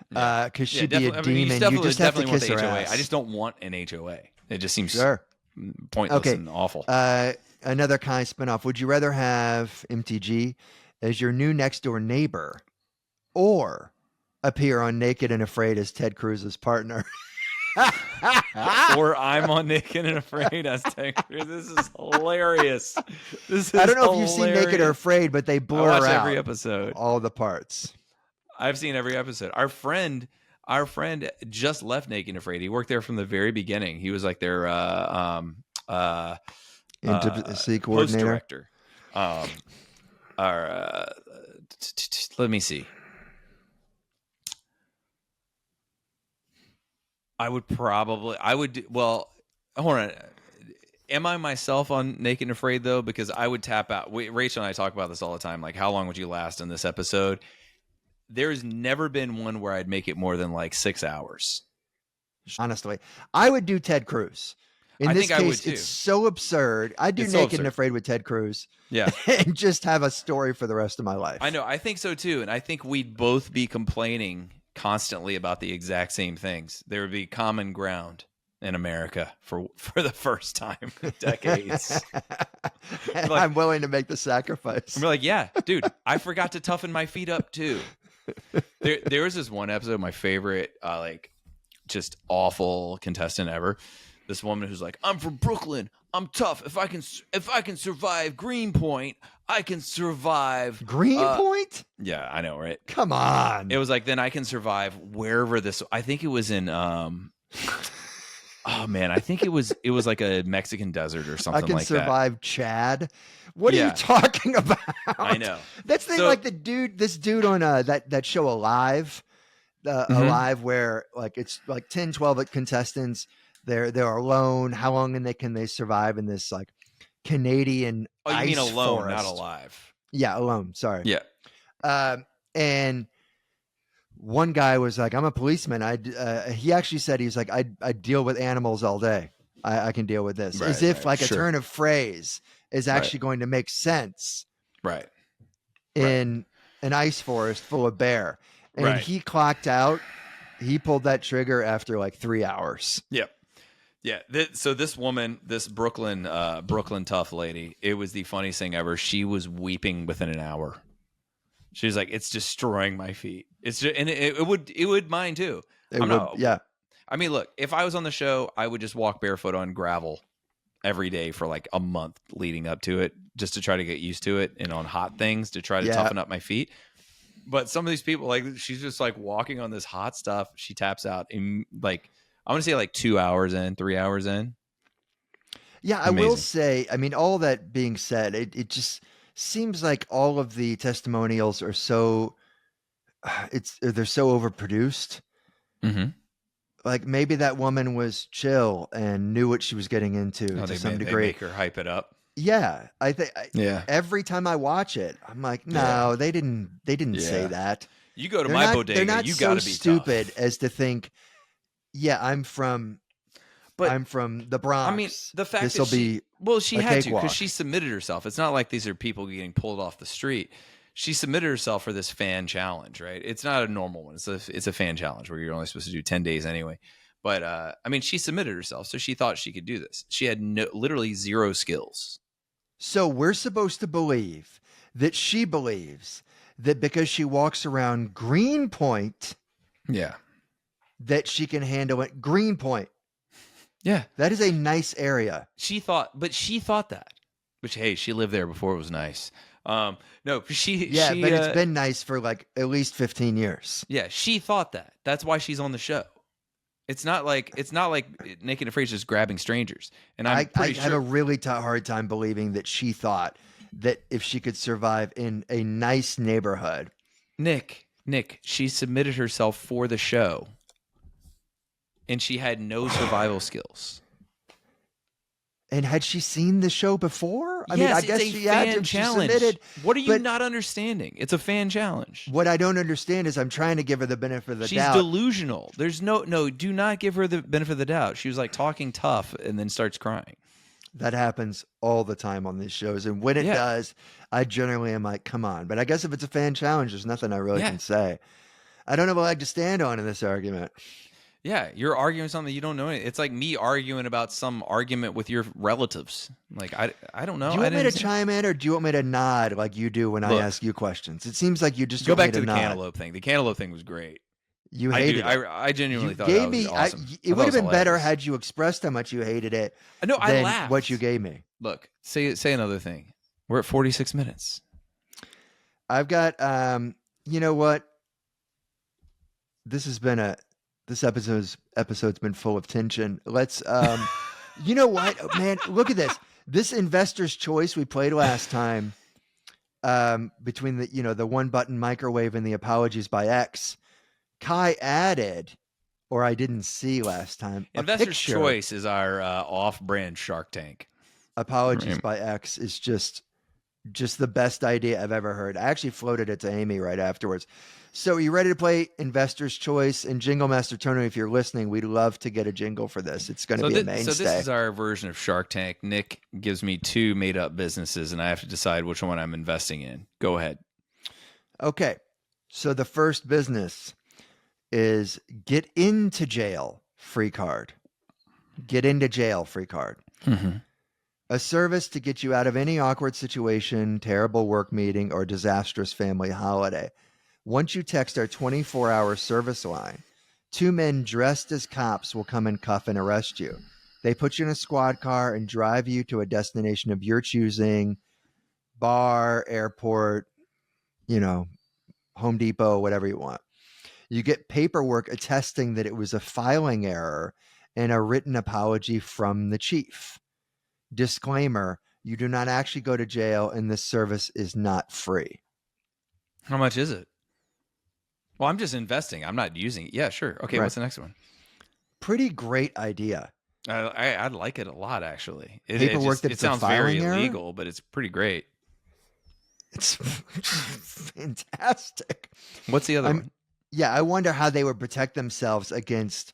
because she'd be a definitely. I mean, demon. You just have to want kiss the her HOA. ass. I just don't want an HOA. It just seems Sure. pointless Okay. and awful. Another kind of spinoff. Would you rather have MTG as your new next door neighbor or appear on Naked and Afraid as Ted Cruz's partner? Or I'm on Naked and Afraid as Ted Cruz. This is hilarious. I don't know if you've seen Naked or Afraid, but they blur I watch out every episode. all the parts. I've seen every episode. Our friend just left Naked and Afraid. He worked there from the very beginning. He was like their Intimacy post coordinator. director. Let me see. Well, hold on. Am I myself on Naked and Afraid though? Because I would tap out. Rachel and I talk about this all the time. Like, how long would you last in this episode? There's never been one where I'd make it more than like 6 hours. Honestly, I would do Ted Cruz. In this case, it's so absurd. I'd do Naked and Afraid with Ted Cruz. Yeah. And just have a story for the rest of my life. I know. I think so too. And I think we'd both be complaining constantly about the exact same things. There would be common ground in America for the first time in decades. And I'm willing to make the sacrifice. We're like, yeah, dude, I forgot to toughen my feet up too. There was this one episode, my favorite, like just awful contestant ever. This woman who's like, I'm from Brooklyn. I'm tough. If I can survive Greenpoint, I can survive Greenpoint. Yeah, I know, right? Come on. It was like, then I can survive wherever this. I think it was in. Oh man, I think it was like a Mexican desert or something like that. I can survive Chad. What are you talking about? I know. That's the thing, like this dude on that show Alive, Alive, where like it's like 10, 12 contestants. They're alone. How long can they survive in this like Canadian ice forest? Oh, you mean alone, not alive. Yeah, alone. Sorry. Yeah. And one guy was like, I'm a policeman. He actually said, he was like, I deal with animals all day. I can deal with this. As if like a turn of phrase is actually going to make sense. Right. In an ice forest full of bear. And he clocked out. He pulled that trigger after like 3 hours. Yep. Yeah. So this woman, this Brooklyn tough lady, it was the funniest thing ever. She was weeping within an hour. She was like, "It's destroying my feet." It's just, and it would mine too. Yeah. I mean, look, if I was on the show, I would just walk barefoot on gravel every day for like a month leading up to it, just to try to get used to it, and on hot things to try to toughen up my feet. But some of these people, like, she's just like walking on this hot stuff. She taps out in like, I want to say like 2 hours in, 3 hours in. Yeah, I will say, I mean, all that being said, it just seems like all of the testimonials are so, they're so overproduced. Mm-hmm. Like maybe that woman was chill and knew what she was getting into to some degree. They make her hype it up. Yeah, I think. Yeah. Every time I watch it, I'm like, no, they didn't say that. You go to my bodega, they're not you so got to be stupid tough. as to think, yeah, I'm from the Bronx. I mean, the fact this will be she had to, because she submitted herself. It's not like these are people getting pulled off the street. She submitted herself for this fan challenge, right? It's not a normal one. It's a fan challenge where you're only supposed to do 10 days anyway. But I mean, she submitted herself, so she thought she could do this. She had literally zero skills. So we're supposed to believe that she believes that because she walks around Greenpoint, that she can handle it. Greenpoint. Yeah. That is a nice area. She thought that. But hey, she lived there before it was nice. No, but it's been nice for like at least 15 years. Yeah, she thought that. That's why she's on the show. It's not like Naked and Afraid is just grabbing strangers. And I have a really hard time believing that she thought that if she could survive in a nice neighborhood. Nick, she submitted herself for the show, and she had no survival skills. And had she seen the show before? I mean, Yes, I guess it's a she had fan to. She challenge. submitted. What are you but not understanding? It's a fan challenge. What I don't understand is I'm trying to give her the benefit of the She's doubt. delusional. There's no, do not give her the benefit of the doubt. She was like talking tough and then starts crying. That happens all the time on these shows. And when it does, I generally am like, come on. But I guess if it's a fan challenge, there's nothing I really can say. I don't have a leg to stand on in this argument. Yeah, you're arguing something you don't know. It's like me arguing about some argument with your relatives. Like, I don't know. Do you want me to chime in, or do you want me to nod like you do when I ask you questions? It seems like you just go back to the nod. cantaloupe thing. The cantaloupe thing was great. You hated it. I genuinely thought gave that was me, awesome. It would have been better had you expressed how much you hated it. No, I laughed. What you gave me. Look, say another thing. We're at 46 minutes. I've got, you know what? This episode's been full of tension. Let's, you know what, man? Look at this. This investor's choice we played last time, between the one button microwave and the apologies by X. Kai added, or I didn't see last time. Investor's choice is our off-brand Shark Tank. Apologies by X is just the best idea I've ever heard. I actually floated it to Amy right afterwards. So are you ready to play Investor's Choice? And Jingle Master Tony, if you're listening, we'd love to get a jingle for this. It's going to be a mainstay. So this is our version of Shark Tank. Nick gives me 2 made-up businesses, and I have to decide which one I'm investing in. Go ahead. Okay. So the first business is Get Into Jail Free Card. Get Into Jail Free Card. Mm-hmm. A service to get you out of any awkward situation, terrible work meeting, or disastrous family holiday. Once you text our 24-hour service line, 2 men dressed as cops will come and cuff and arrest you. They put you in a squad car and drive you to a destination of your choosing, bar, airport, Home Depot, whatever you want. You get paperwork attesting that it was a filing error and a written apology from the chief. Disclaimer, you do not actually go to jail, and this service is not free. How much is it? Well, I'm just investing. I'm not using it. Yeah, sure. Okay, What's the next one? Pretty great idea. I like it a lot, actually. It sounds very illegal, but it's pretty great. It's fantastic. What's the other one? Yeah, I wonder how they would protect themselves against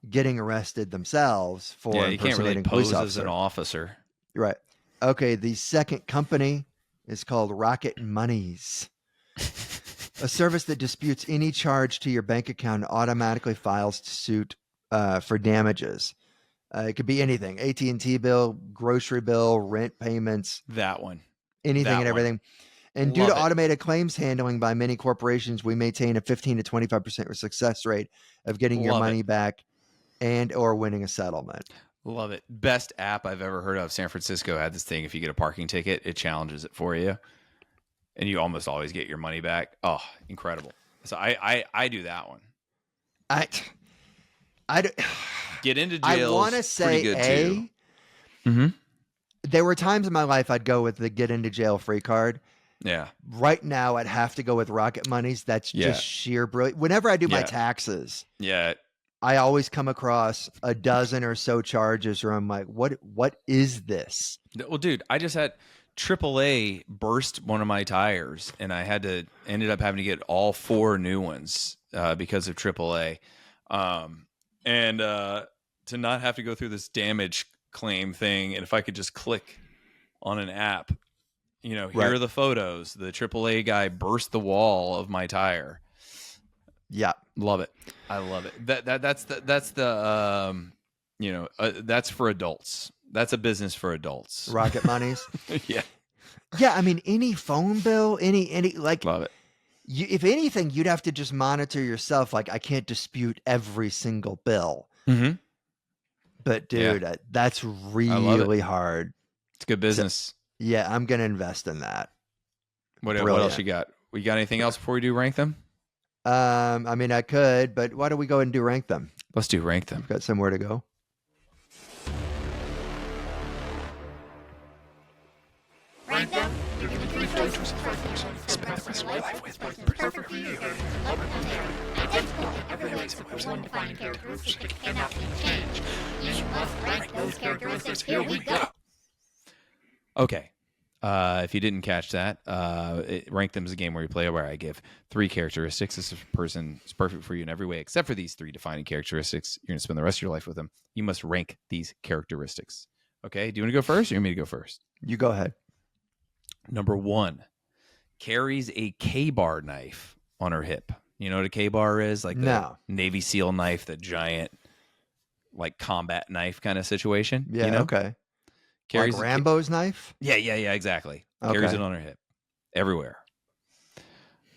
getting arrested themselves for you can't really pose as an officer. Right. Okay, the second company is called Rocket Moines. A service that disputes any charge to your bank account and automatically files suit for damages. It could be anything: AT&T bill, grocery bill, rent payments. That one. Anything and everything. And due to automated claims handling by many corporations, we maintain a 15 to 25% success rate of getting your money back and or winning a settlement. Love it. Best app I've ever heard of. San Francisco had this thing. If you get a parking ticket, it challenges it for you. And you almost always get your money back. Oh, incredible. So I do that one. Get Into Jail. I want to say too. Mm-hmm. There were times in my life I'd go with the Get Into Jail Free Card. Yeah. Right now, I'd have to go with Rocket Moines. That's just sheer brilliance. Whenever I do my taxes, I always come across a dozen or so charges where I'm like, what is this? Well, dude, I just had AAA burst one of my tires, and I ended up having to get all 4 new ones because of AAA. And to not have to go through this damage claim thing, and if I could just click on an app, here are the photos. The AAA guy burst the wall of my tire. Yeah, love it. I love it. That's for adults. That's a business for adults. Rocket Moines. Yeah. Yeah, I mean, any phone bill, any like, love it. If anything, you'd have to just monitor yourself. Like, I can't dispute every single bill. Mm-hmm. But dude, that's really hard. It's good business. So, yeah, I'm gonna invest in that. What else you got? We got anything else before we do rank them? I mean, I could, but why don't we go and do rank them? Let's do rank them. We've got somewhere to go. Rank them. Give me 3 choices. Spend the rest of your life with. Perfect for you. Love and compare. Identical in every way except for one defining characteristic that cannot be changed. You must rank those characteristics. Here we go. Okay. If you didn't catch that, Rank Them is a game where you play where I give 3 characteristics. This person is perfect for you in every way, except for these 3 defining characteristics. You're going to spend the rest of your life with them. You must rank these characteristics. Okay. Do you want to go first or you want me to go first? You go ahead. Number 1, carries a K-bar knife on her hip. You know what a K-bar is? Like the Navy SEAL knife, the giant, like combat knife kind of situation. Yeah, you know? okay. Carries like Rambo's knife? Yeah, exactly. Okay. Carries it on her hip. Everywhere.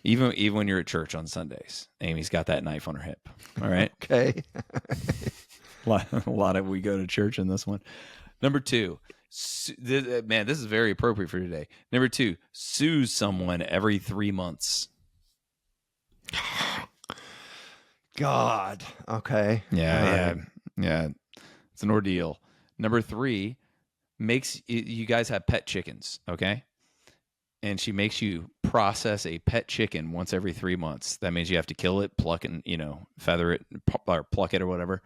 Even when you're at church on Sundays, Amy's got that knife on her hip. All right? Okay. A lot of we go to church in this one. Number 2, man, this is very appropriate for today. Number 2, sues someone every 3 months. God. Okay. Yeah. It's an ordeal. Number 3, you guys have pet chickens, okay? And she makes you process a pet chicken once every 3 months. That means you have to kill it, pluck it, feather it, or pluck it or whatever.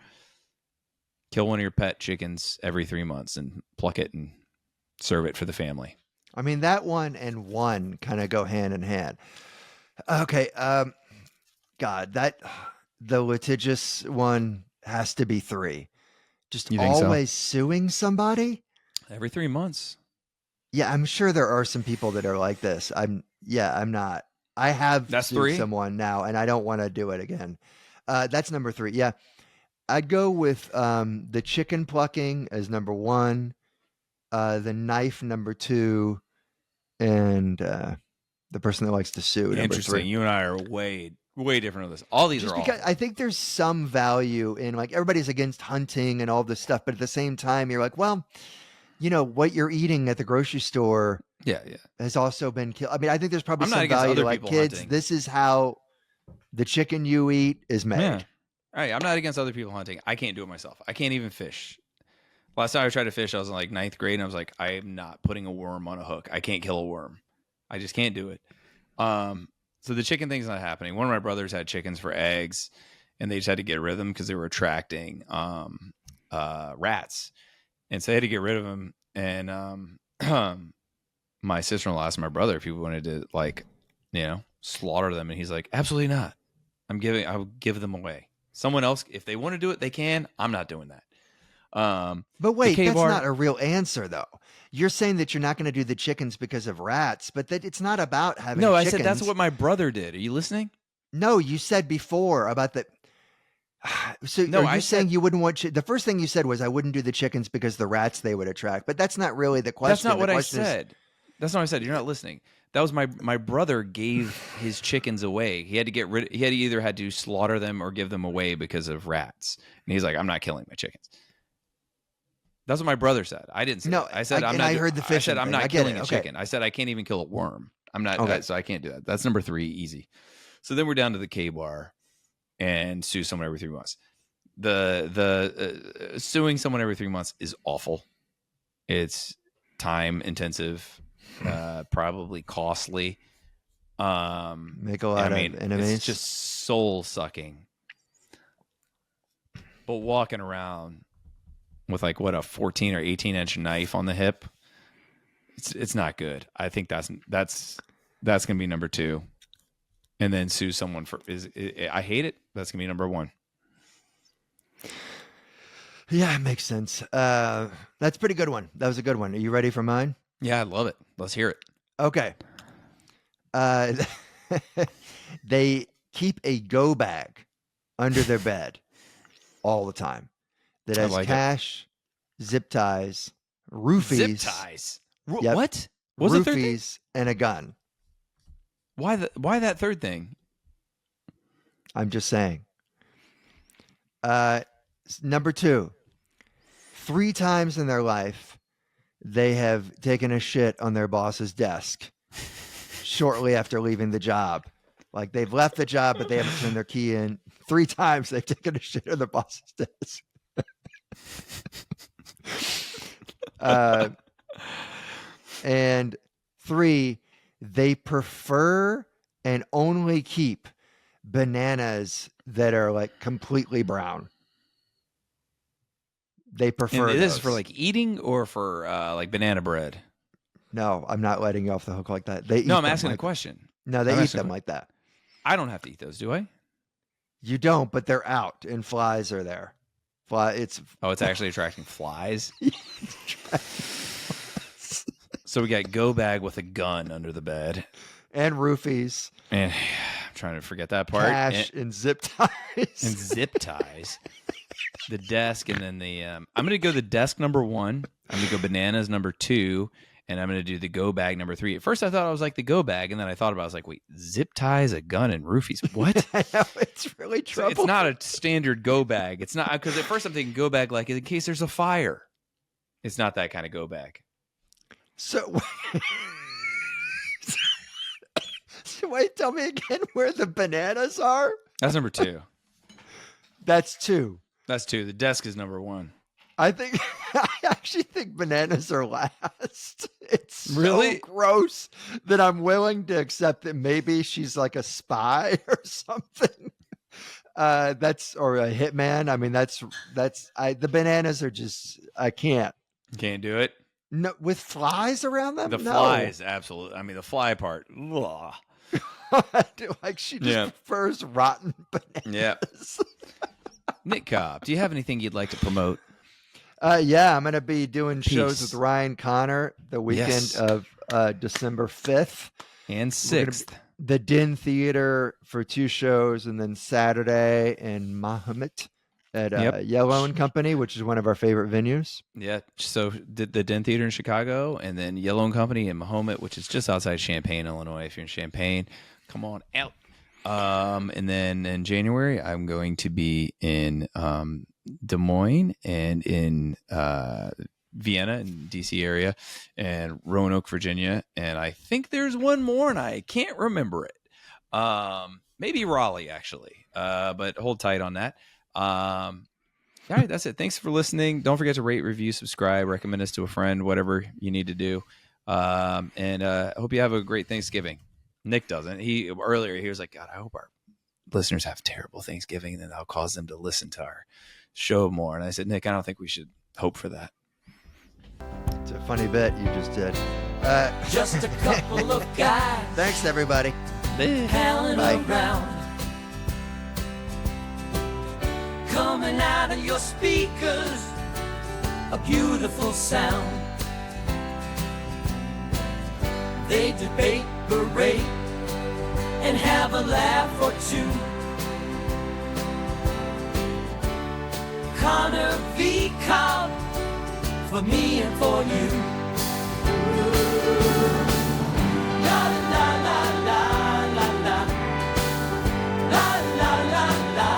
Kill one of your pet chickens every 3 months and pluck it and serve it for the family. I mean, that one and one kind of go hand in hand. Okay. God, the litigious one has to be 3. Just always suing somebody? Every 3 months. Yeah, I'm sure there are some people that are like this. I'm not. I have sued 3? someone now, and I don't want to do it again. That's number 3. Yeah. I'd go with the chicken plucking as number 1, the knife number 2, and the person that likes to sue number 3. Interesting. You and I are way different on this. All these Just are because awful. I think there's some value in, like, everybody's against hunting and all this stuff, but at the same time, you're like, well, what you're eating at the grocery store has also been killed. I mean, I think there's probably some value to, like, kids, hunting. This is how the chicken you eat is made. Yeah. Right. I'm not against other people hunting. I can't do it myself. I can't even fish. Last time I tried to fish, I was in like 9th grade, and I was like, I am not putting a worm on a hook. I can't kill a worm. I just can't do it. So the chicken thing's not happening. One of my brothers had chickens for eggs, and they just had to get rid of them because they were attracting rats. And so they had to get rid of them. And my sister-in-law asked my brother if he wanted to, like, slaughter them. And he's like, absolutely not. I will give them away. Someone else, if they want to do it, they can. I'm not doing that. But wait, that's not a real answer, though. You're saying that you're not going to do the chickens because of rats, but that it's not about having chickens. No, I said that's what my brother did. Are you listening? No, you said before about the... So no, are you saying you wouldn't want... The first thing you said was, I wouldn't do the chickens because the rats they would attract. But that's not really the question. That's not what I said. That's not what I said. You're not listening. That was my brother gave his chickens away. He had to either had to slaughter them or give them away because of rats. And he's like, I'm not killing my chickens. That's what my brother said. I didn't say that. I said I'm not. I heard the fish. I said I'm not killing a chicken. I said I can't even kill a worm. I'm not. So I can't do that. That's number 3, easy. So then we're down to the K-bar and sue someone every 3 months. The suing someone every 3 months is awful. It's time intensive, probably costly. Make a lot of enemies. It's just soul sucking. But walking around with like a 14 or 18 inch knife on the hip, it's not good. I think that's gonna be number 2, and then sue someone I hate it. That's gonna be number 1. Yeah, it makes sense. That's a pretty good one. That was a good one. Are you ready for mine? Yeah, I love it. Let's hear it. Okay. They keep a go bag under their bed all the time that has cash, zip ties, roofies. Zip ties? Yep, what? What's the third thing? Roofies and a gun. Why that third thing? I'm just saying. Number 2, 3 times in their life, they have taken a shit on their boss's desk shortly after leaving the job. Like, they've left the job, but they haven't turned their key in. 3 times they've taken a shit on their boss's desk. And 3, they prefer and only keep bananas that are like completely brown. They prefer. And this is for like eating or for like banana bread? No, I'm not letting you off the hook like that. They eat No, I'm them asking like a question. No, they I'm eat asking a them que- like that. I don't have to eat those, do I? You don't, but they're out and flies are there. It's Oh, it's actually attracting flies. So we got go bag with a gun under the bed. and roofies, And I'm trying to forget that part. cash, and zip ties. And zip ties. The desk, and then the I'm gonna go the desk number 1. I'm gonna go bananas number 2, and I'm gonna do the go bag number 3. At first I thought I was like the go bag, and then I thought about it, I was like, wait, zip ties, a gun, and roofies. What? I know, it's really So trouble. it's not a standard go bag. It's not, because at first I'm thinking go bag like in case there's a fire. It's not that kind of go bag. So, wait, tell me again where the bananas are? That's number 2. That's 2. That's 2. The desk is number 1. I actually think bananas are last. It's so Really? gross that I'm willing to accept that maybe she's like a spy or something. Or a hitman. I mean, the bananas are just, I can't. Can't do it. No, with flies around them? The No. flies, absolutely. I mean, the fly part. Ugh. Like she just prefers rotten bananas. Yeah. Nick Cobb, do you have anything you'd like to promote? Yeah, I'm going to be doing shows Peace. with Ryan Conner the weekend of December 5th. And 6th. The Din Theater for 2 shows, and then Saturday in Mahomet at Yellow and Company, which is one of our favorite venues. Yeah. So the Den Theater in Chicago, and then Yellow and Company in Mahomet, which is just outside Champaign, Illinois. If you're in Champaign, come on out. And then in January, I'm going to be in Des Moines and in Vienna in DC area, and Roanoke, Virginia. And I think there's one more, and I can't remember it. Maybe Raleigh, actually. But hold tight on that. All right, that's it. Thanks for listening. Don't forget to rate, review, subscribe, recommend us to a friend, whatever you need to do. And I hope you have a great Thanksgiving. Nick doesn't. Earlier he was like, God, I hope our listeners have terrible Thanksgiving, and then I'll cause them to listen to our show more. And I said, Nick, I don't think we should hope for that. It's a funny bit you just did. Just a couple of guys. Thanks, everybody. Palling Bye. around. Coming out of your speakers, a beautiful sound. They debate, berate, and have a laugh or two. Conner v. Cobb, for me and for you. La la la la la la. La la la la.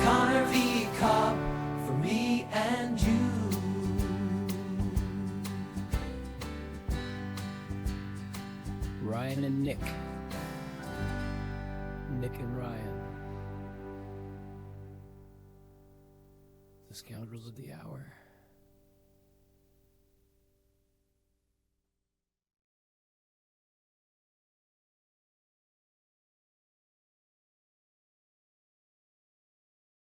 Conner v. Cobb, for me and you. Ryan and Nick. Nick and Ryan. The scoundrels of the hour.